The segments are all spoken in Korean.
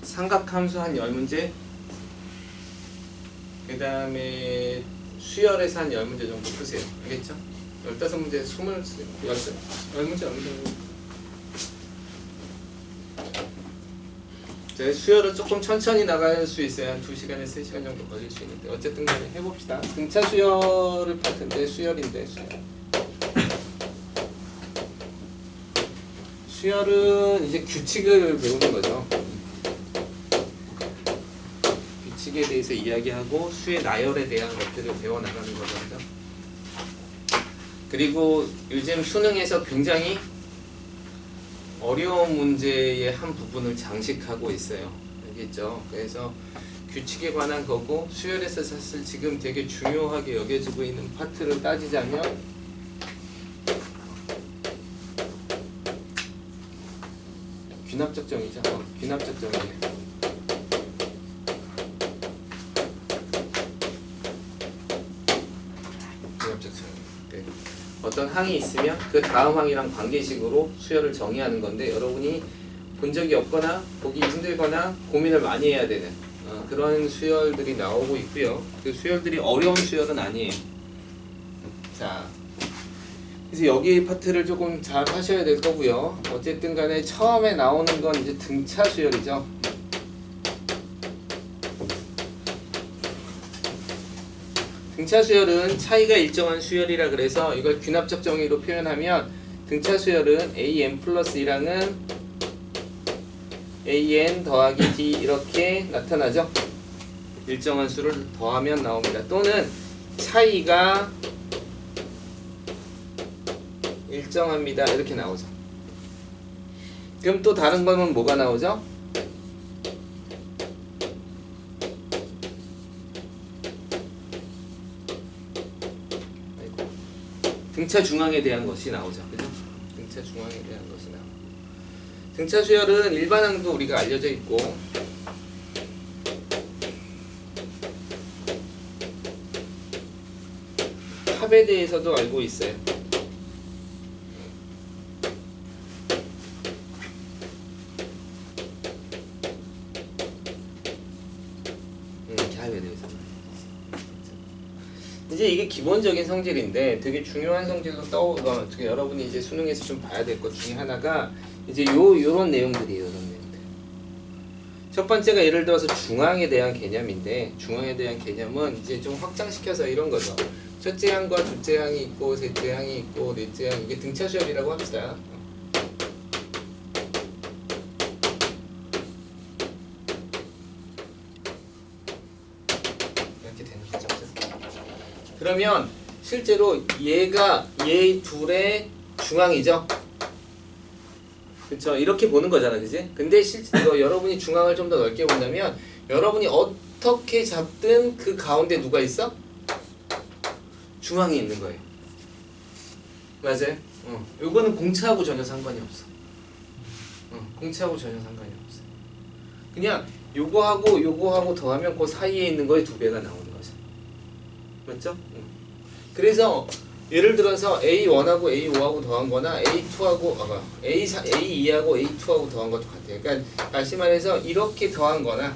삼각함수 한 10문제, 그 다음에 수열에서 한 10문제 정도 푸세요. 알겠죠? 15문제, 10문제. 수열은 조금 천천히 나갈 수 있어요. 한 2시간에 3시간 정도 걸릴 수 있는데 어쨌든 간에 해봅시다. 등차 수열을 파트인데 수열인데 수열은 이제 규칙을 배우는 거죠. 규칙에 대해서 이야기하고 수의 나열에 대한 것들을 배워나가는 거거든요. 그리고 요즘 수능에서 굉장히 어려운 문제의 한 부분을 장식하고 있어요. 알겠죠? 그래서 규칙에 관한 거고 수열에서 사실 지금 되게 중요하게 여겨지고 있는 파트를 따지자면 귀납적 정의죠. 귀납적 정의예요. 귀납적 정의. 네. 어떤 항이 있으면 그 다음 항이랑 관계식으로 수열을 정의하는 건데 여러분이 본 적이 없거나 보기 힘들거나 고민을 많이 해야 되는 그런 수열들이 나오고 있고요. 그 수열들이 어려운 수열은 아니에요. 자, 그래서 여기 파트를 조금 잘 하셔야 될 거고요. 어쨌든 간에 처음에 나오는 건 이제 등차 수열이죠. 등차 수열은 차이가 일정한 수열이라 그래서 이걸 귀납적 정의로 표현하면 등차 수열은 an 플러스 1항은 an 더하기 d 이렇게 나타나죠. 일정한 수를 더하면 나옵니다. 또는 차이가 일정합니다. 이렇게 나오죠. 그럼 또 다른 거는 뭐가 나오죠? 등차 중앙에 대한 것이 나오죠. 그죠? 등차 중앙에 대한 것이 나오죠. 등차 수열은 일반항도 우리가 알려져 있고 합에 대해서도 알고 있어요. 합에 대해서. 이제 이게 기본적인 성질인데 되게 중요한 성질로 떠오르면 어떻게 여러분이 이제 수능에서 좀 봐야 될 것 중에 하나가 이제 요런 내용들이에요. 요런 내용들. 첫 번째가 예를 들어서 중앙에 대한 개념인데 중앙에 대한 개념은 이제 좀 확장시켜서 이런 거죠. 첫째 항과 둘째 항이 있고 셋째 항이 있고 넷째 항 이게 등차 수열이라고 합시다. 이렇게 되는 거죠. 그러면 실제로 얘가 얘 둘의 중앙이죠. 그렇죠. 이렇게 보는 거잖아, 그지? 근데 실제로 여러분이 중앙을 좀 더 넓게 본다면 여러분이 어떻게 잡든 그 가운데 누가 있어? 중앙이 있는 거예요. 맞아요? 요거는 공차하고 전혀 상관이 없어. 공차하고 전혀 상관이 없어. 그냥 요거하고 더하면 그 사이에 있는 거의 2배가 나오는 거죠. 맞죠? 그래서 예를 들어서 A1하고 A5하고 더한 거나 A2하고 A2하고 A2하고 더한 것도 같아요. 그러니까 다시 말해서 이렇게 더한 거나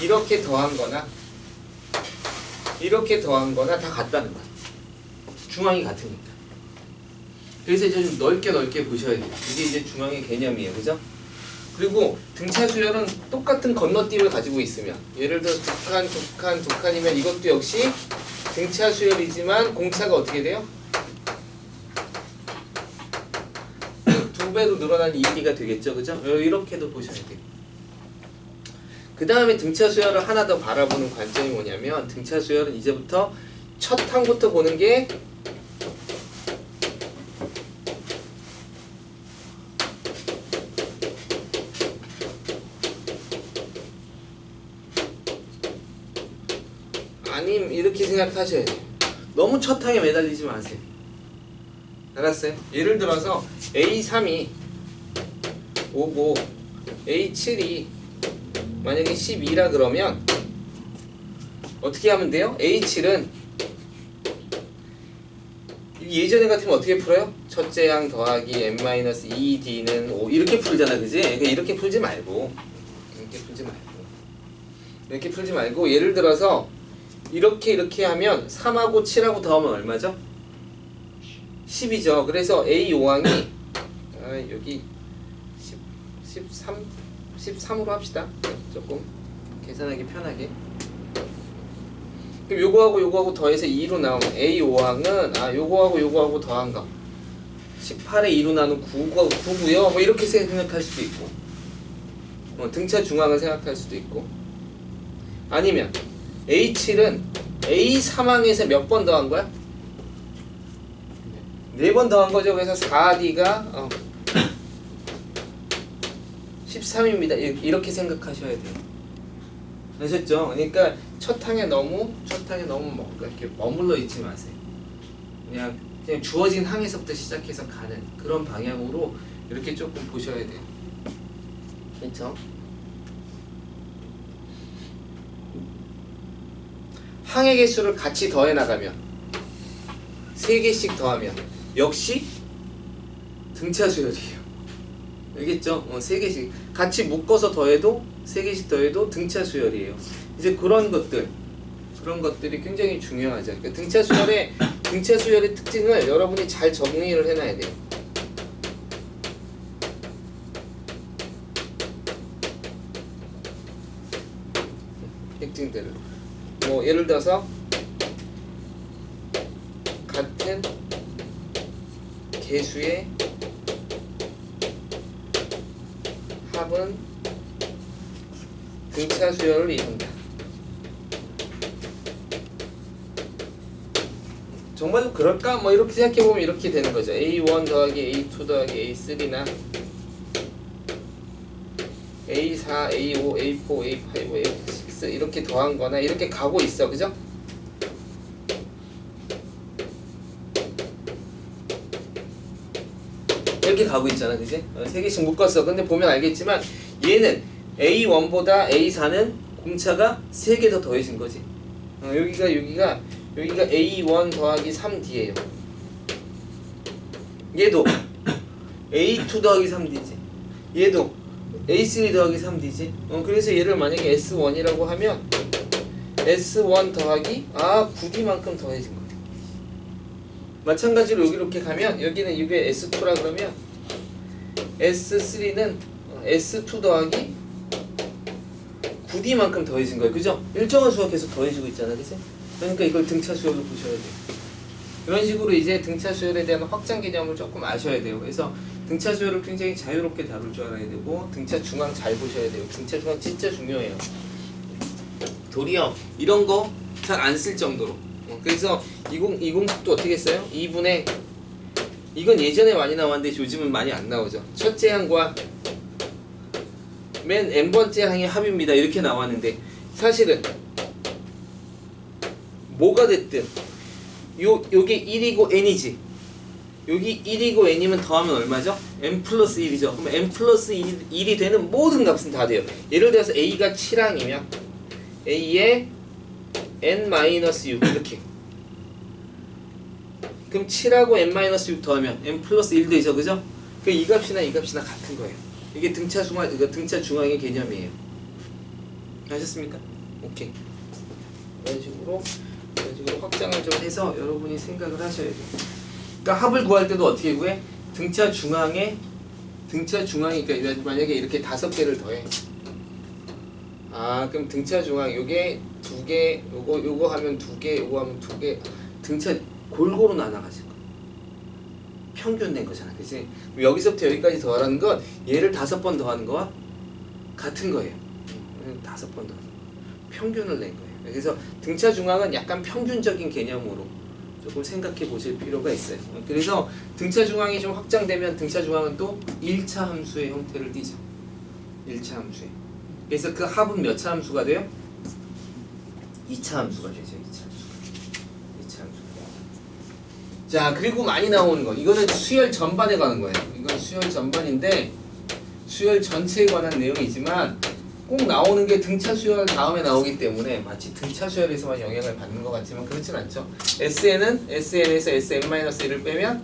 이렇게 더한 거나 이렇게 더한 거나 다 같다는 거야. 중앙이 같으니까. 그래서 이제 좀 넓게 보셔야 돼요. 이게 이제 중앙의 개념이에요. 그죠? 그리고 등차 수열은 똑같은 건너뛰를 가지고 있으면 예를 들어서 두 칸이면 이것도 역시 등차 수열이지만 공차가 어떻게 돼요? 2배로 늘어난 2D가 되겠죠. 그죠? 이렇게도 보셔야 돼요. 그 다음에 등차 수열을 하나 더 바라보는 관점이 뭐냐면 등차 수열은 이제부터 첫 항부터 보는 게 아님 이렇게 생각하셔야 돼요. 너무 첫 항에 매달리지 마세요. 알았어요? 예를 들어서 A3이 5고 A7이 만약에 12라 그러면 어떻게 하면 돼요? A7은 예전에 같으면 어떻게 풀어요? 첫째 양 더하기 n-2d는 5 이렇게 풀잖아, 그지? 그러니까 이렇게 풀지 말고 이렇게 풀지 말고 예를 들어서 이렇게 하면 3하고 7하고 더하면 얼마죠? 10이죠. 그래서 A5항이 여기 13으로 합시다. 조금 계산하기 편하게. 그럼 요거하고 더해서 2로 나오면 A5항은 요거하고 더한 거 18에 2로 나누면 9고요. 뭐 이렇게 생각할 수도 있고 등차 중앙을 생각할 수도 있고 아니면 A7은 A3항에서 몇 번 더한 거야? 4번 더한 거죠. 그래서 4D가 13입니다. 이렇게 생각하셔야 돼요. 아셨죠? 그러니까 첫 항에 너무 이렇게 머물러 있지 마세요. 그냥 주어진 항에서부터 시작해서 가는 그런 방향으로 이렇게 조금 보셔야 돼요. 그렇죠? 항의 개수를 같이 더해 나가면 3개씩 더하면 역시 등차 수열이에요. 알겠죠? 3개씩 같이 묶어서 더해도 3개씩 더해도 등차 수열이에요. 이제 그런 것들이 굉장히 중요하죠. 그러니까 등차 수열의 특징을 여러분이 잘 정리를 해놔야 돼요. 특징들을 뭐 예를 들어서 같은 개수의 합은 등차 수열을 이룬다. 정말로 그럴까? 뭐 이렇게 생각해보면 이렇게 되는 거죠. A1 더하기 A2 더하기 A3나 A4, A5, A4, A5, A6 이렇게 더한 거나 이렇게 가고 있어. 그죠? 이렇게 가고 있잖아. 그지? 3개씩 묶었어. 근데 보면 알겠지만 얘는 A1보다 A4는 공차가 3개 더 더해진 거지. 여기가 A1 더하기 3D예요. 얘도 A2 더하기 3D지. 얘도 A3 더하기 3D지. 그래서 얘를 만약에 S1이라고 하면 S1 더하기 9D만큼 더해진 거야. 마찬가지로 여기 이렇게 가면 여기는 이게 S2라 그러면 S3는 S2 더하기 9D만큼 더해진 거예요. 그죠? 일정한 수가 계속 더해지고 있잖아. 그치? 그러니까 이걸 등차 수열로 보셔야 돼요. 이런 식으로 이제 등차 수열에 대한 확장 개념을 조금 아셔야 돼요. 그래서 등차 수열을 굉장히 자유롭게 다룰 줄 알아야 되고 등차 중앙 잘 보셔야 돼요. 등차 중앙 진짜 중요해요. 도리어 이런 거 잘 안 쓸 정도로. 그래서 20도 어떻게 써요? 2분의 이건 예전에 많이 나왔는데 요즘은 많이 안 나오죠. 첫째 항과 맨 n번째 항의 합입니다. 이렇게 나왔는데 사실은 뭐가 됐든 요게 1이고 n이지. 여기 1이고 n이면 더하면 얼마죠? n 플러스 1이죠. 그럼 n 플러스 1이 되는 모든 값은 다 돼요. 예를 들어서 a가 7항이면 a에 n-6 이렇게. 그럼 7하고 n-6 더하면 n 플러스 1 되죠. 그죠? 그 이 값이나 같은 거예요. 이게 등차 중앙의 개념이에요. 아셨습니까? 오케이. 이런 식으로 확장을 좀 해서 여러분이 생각을 하셔야 돼요. 그러니까 합을 구할 때도 어떻게 구해? 등차 중앙에 그러니까 만약에 이렇게 5개를 더해. 그럼 등차 중앙 요게 2개, 요거 하면 2개, 요거 하면 2개. 등차 골고루 나눠가지고 평균 낸 거잖아. 그치? 여기서부터 여기까지 더하라는 건 얘를 5번 더하는 거와 같은 거예요. 5번 더하는 거. 평균을 낸 거예요. 그래서 등차 중앙은 약간 평균적인 개념으로 조금 생각해 보실 필요가 있어요. 그래서 등차 중앙이 좀 확장되면 등차 중앙은 또 1차 함수의 형태를 띠죠. 1차 함수에. 그래서 그 합은 몇 차 함수가 돼요? 2차 함수가 되죠. 2차 함수. 자, 그리고 많이 나오는 거. 이거는 수열 전반에 관한 거예요. 이건 수열 전반인데 수열 전체에 관한 내용이지만 꼭 나오는 게 등차 수열 다음에 나오기 때문에 마치 등차 수열에서만 영향을 받는 것 같지만 그렇진 않죠. SN은 SN에서 SN-1을 빼면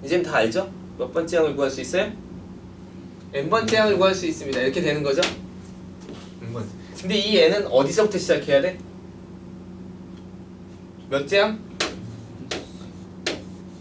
이젠 다 알죠? 몇 번째 항을 구할 수 있어요? n번째 항을 구할 수 있습니다. 이렇게 되는 거죠? n번째. 근데 이 n은 어디서부터 시작해야 돼? 몇째 항?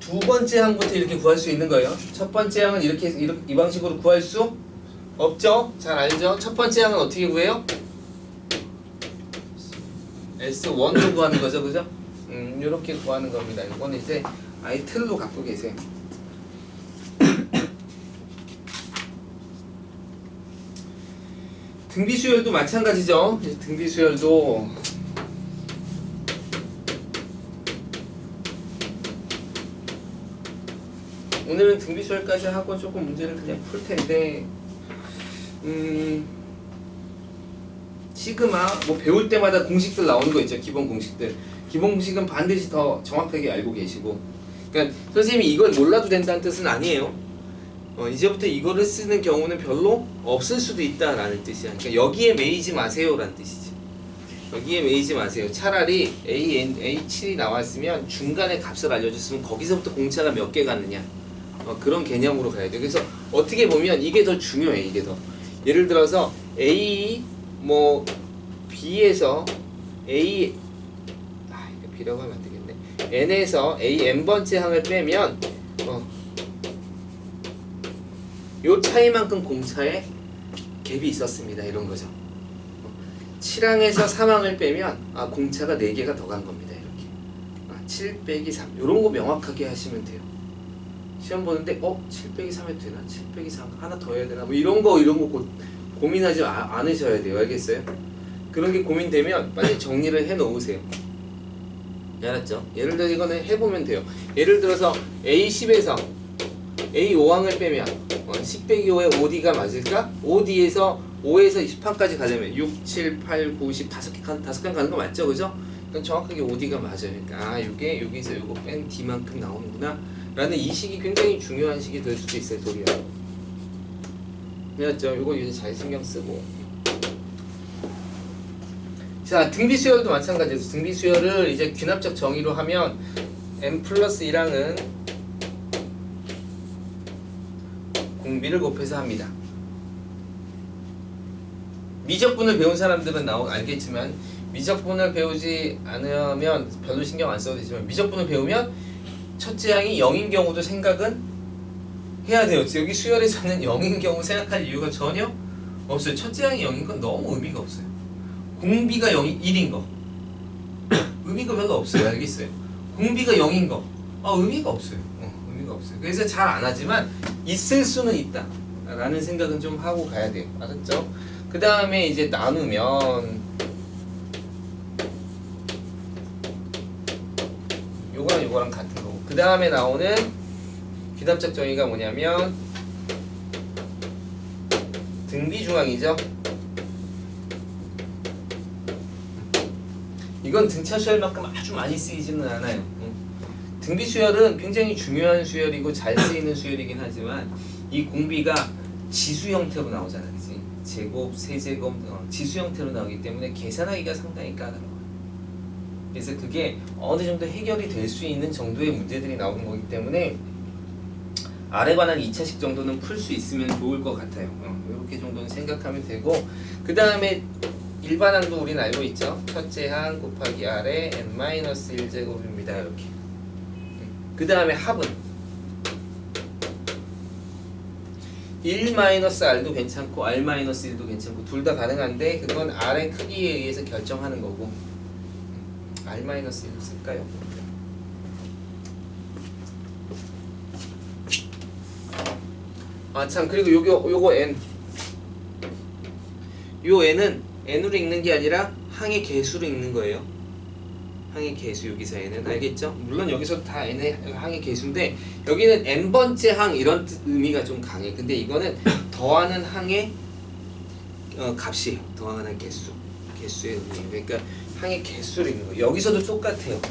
두 번째 항부터 이렇게 구할 수 있는 거예요. 첫 번째 항은 이렇게 이 방식으로 구할 수 없죠? 잘 알죠? 첫 번째 항은 어떻게 구해요? S1으로 구하는 거죠, 그죠? 이렇게 구하는 겁니다. 이거는 이제 아예 틀로 갖고 계세요. 등비 수열도 마찬가지죠. 등비 수열도 오늘은 등비 수열까지 하고 조금 문제를 그냥 풀 텐데, 시그마 뭐 배울 때마다 공식들 나오는 거 있죠. 기본 공식들. 기본 공식은 반드시 더 정확하게 알고 계시고. 그러니까 선생님이 이걸 몰라도 된다는 뜻은 아니에요. 이제부터 이거를 쓰는 경우는 별로 없을 수도 있다라는 뜻이야. 그러니까 여기에 매이지 마세요라는 뜻이지. 여기에 매이지 마세요. 차라리 A7이 나왔으면 중간에 값을 알려줬으면 거기서부터 공차가 몇 개 갔느냐. 그런 개념으로 가야 돼. 그래서 어떻게 보면 이게 더 중요해. 이게 더. 예를 들어서 A 뭐 B에서 A 이거 B라고 하면 안 되겠네. N에서 A N번째 항을 빼면 요 차이만큼 공차에 갭이 있었습니다. 이런 거죠. 7항에서 3항을 빼면 공차가 4개가 더 간 겁니다. 이렇게 7 빼기 3 요런 거 명확하게 하시면 돼요. 시험 보는데 7 빼기 3 해도 되나? 7 빼기 3 하나 더 해야 되나? 뭐 이런 거 고민하지 않으셔야 돼요. 알겠어요? 그런 게 고민되면 빨리 정리를 해 놓으세요. 알았죠? 예를 들어 이거는 해보면 돼요. 예를 들어서 A10에서 A5항을 빼면 10 빼기 5에 5D가 맞을까? 5D에서 5에서 10항까지 가려면 6, 7, 8, 9, 10 5칸 가는 거 맞죠? 그죠? 그럼 정확하게 5D가 맞아요. 그러니까 이게 여기서 이거 뺀 D만큼 나오는구나 라는 이 식이 굉장히 중요한 식이 될 수도 있어요. 도리어. 알았죠? 이거 이제 잘 신경 쓰고. 자, 등비 수열도 마찬가지예요. 등비 수열을 이제 귀납적 정의로 하면 n 플러스 1항은 공비를 곱해서 합니다. 미적분을 배운 사람들은 알겠지만 미적분을 배우지 않으면 별로 신경 안 써도 되지만 미적분을 배우면 첫째 항이 0인 경우도 생각은 해야 돼요. 여기 수열에서는 0인 경우 생각할 이유가 전혀 없어요. 첫째 항이 0인 건 너무 의미가 없어요. 공비가 1인 거 의미가 별로 없어요. 알겠어요? 공비가 0인 거 의미가 없어요. 의미가 없어요. 그래서 잘 안 하지만 있을 수는 있다 라는 생각은 좀 하고 가야 돼요. 알았죠? 그 다음에 이제 나누면 요거랑 요거랑 같은 거고, 그 다음에 나오는 귀납적 정의가 뭐냐면 등비중항이죠. 이건 등차 수열만큼 아주 많이 쓰이지는 않아요. 등비 수열은 굉장히 중요한 수열이고 잘 쓰이는 수열이긴 하지만 이 공비가 지수 형태로 나오잖아, 그치? 제곱, 세제곱, 지수 형태로 나오기 때문에 계산하기가 상당히 까다로워요. 그래서 그게 어느 정도 해결이 될 수 있는 정도의 문제들이 나오는 거기 때문에 아래 관한 2차식 정도는 풀 수 있으면 좋을 것 같아요. 이렇게 정도는 생각하면 되고, 그 다음에 일반항도 우리는 알고 있죠. 첫째 항 곱하기 R의 n-1제곱입니다. 이렇게. 그 다음에 합은 1-R도 괜찮고 R-1도 괜찮고 둘 다 가능한데 그건 R의 크기에 의해서 결정하는 거고. R-1을 쓸까요? 참, 그리고 요거 n 요 n은 n으로 읽는 게 아니라 항의 개수로 읽는 거예요. 항의 개수, 여기서 n은 알겠죠? 물론 여기서도 다 n의 항의 개수인데 여기는 n번째 항 이런 의미가 좀 강해. 근데 이거는 더하는 항의 값이에요. 더하는 개수의 의미. 그러니까 항의 개수를 읽는 거예요. 여기서도 똑같아요.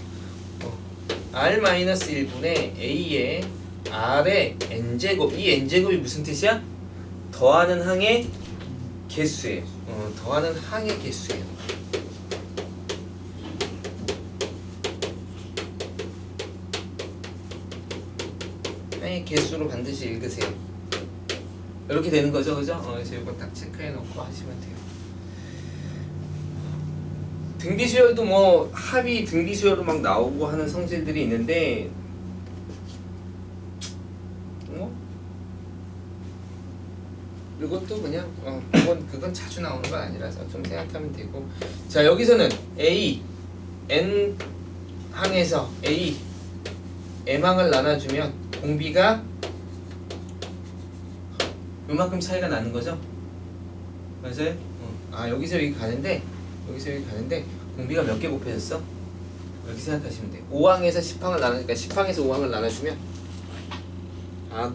R-1분의 A의 R의 n제곱. 이 n제곱이 무슨 뜻이야? 더하는 항의 개수예요. 더하는 항의 개수예요. 항의 개수로 반드시 읽으세요. 이렇게 되는 거죠, 그죠? 그래서 이거 딱 체크해 놓고 하시면 돼요. 등비수열도 뭐 합이 등비수열로 막 나오고 하는 성질들이 있는데 뭐 이것도 그냥 그건 자주 나오는 건 아니라서 좀 생각하면 되고. 자, 여기서는 A N 항에서 A M항을 나눠주면 공비가 요만큼 차이가 나는 거죠? 맞아요? 여기서 여기 가는데 공비가 몇 개 곱해졌어? 이렇게 생각하시면 돼요. 5항에서 10항을 나누니까 10항에서 5항을 나눠주면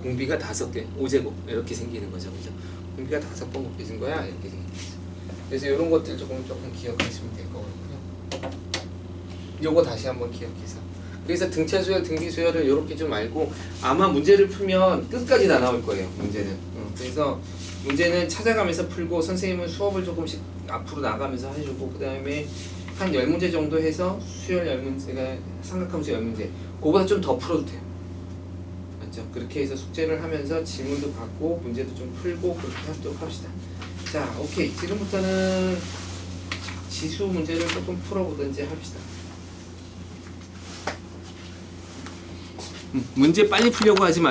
공비가 5개, 5제곱 이렇게 생기는 거죠, 그죠? 공비가 5번 곱해진 거야, 이렇게 생기는 거죠. 그래서 이런 것들 조금 기억하시면 될 거거든요. 요거 다시 한번 기억해서. 그래서 등차 수열, 등비 수열을 이렇게 좀 알고 아마 문제를 풀면 끝까지 다 나올 거예요, 문제는. 그래서 문제는 찾아가면서 풀고 선생님은 수업을 조금씩 앞으로 나가면서 해주고 그 다음에 한 10문제 정도 해서 수열 10문제가 삼각함수 10문제 그거보다 좀 더 풀어도 돼요. 맞죠? 그렇게 해서 숙제를 하면서 질문도 받고 문제도 좀 풀고 그렇게 하도록 합시다. 자, 오케이. 지금부터는 지수 문제를 조금 풀어보든지 합시다. 문제 빨리 풀려고 하지 마.